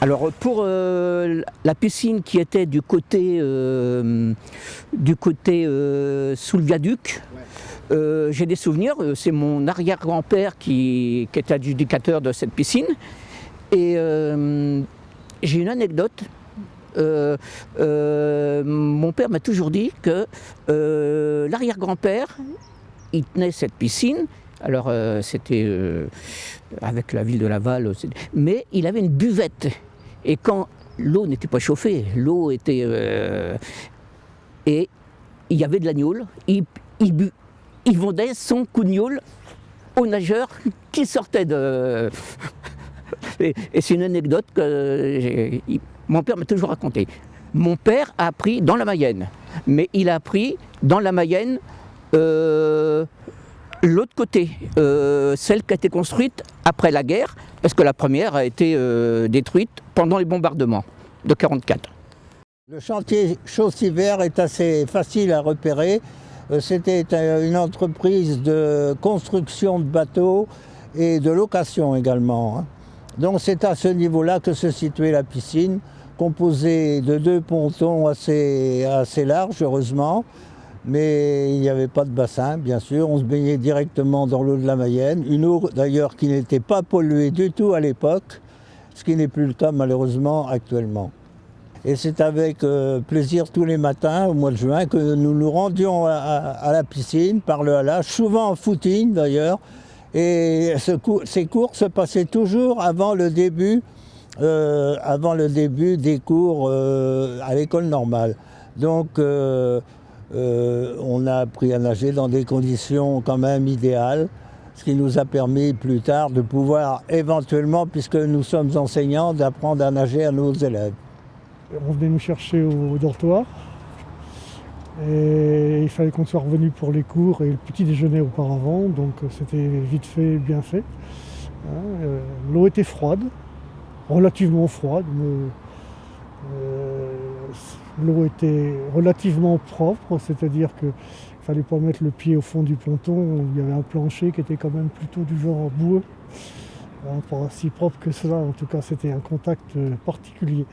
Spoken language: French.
Alors pour la piscine qui était du côté sous le viaduc, j'ai des souvenirs. C'est mon arrière-grand-père qui est adjudicateur de cette piscine. Et j'ai une anecdote. Mon père m'a toujours dit que l'arrière-grand-père, il tenait cette piscine. Alors c'était avec la ville de Laval, mais il avait une buvette. Et quand l'eau n'était pas chauffée, l'eau était... et il y avait de la gnôle, il vendait son coup de gnôle aux nageurs qui sortaient de... et c'est une anecdote que mon père m'a toujours racontée. Mon père a appris dans la Mayenne, mais il a appris dans la Mayenne l'autre côté, celle qui a été construite après la guerre, parce que la première a été détruite pendant les bombardements de 1944. Le chantier Chaussy-Vert est assez facile à repérer. C'était une entreprise de construction de bateaux et de location également. Donc c'est à ce niveau-là que se situait la piscine, composée de 2 pontons assez larges, heureusement. Mais il n'y avait pas de bassin, bien sûr. On se baignait directement dans l'eau de la Mayenne. Une eau d'ailleurs qui n'était pas polluée du tout à l'époque, ce qui n'est plus le cas malheureusement actuellement. Et c'est avec plaisir tous les matins, au mois de juin, que nous nous rendions à la piscine, par le halage, souvent en footing d'ailleurs. Et ces cours se passaient toujours avant le début des cours à l'école normale. Donc on a appris à nager dans des conditions quand même idéales, ce qui nous a permis plus tard de pouvoir éventuellement, puisque nous sommes enseignants, d'apprendre à nager à nos élèves. On venait nous chercher au dortoir et il fallait qu'on soit revenu pour les cours et le petit déjeuner auparavant, donc c'était vite fait, bien fait. L'eau était froide, relativement froide, mais l'eau était relativement propre, c'est-à-dire qu'il ne fallait pas mettre le pied au fond du ponton, il y avait un plancher qui était quand même plutôt du genre boueux. Pas si propre que cela, en tout cas c'était un contact particulier.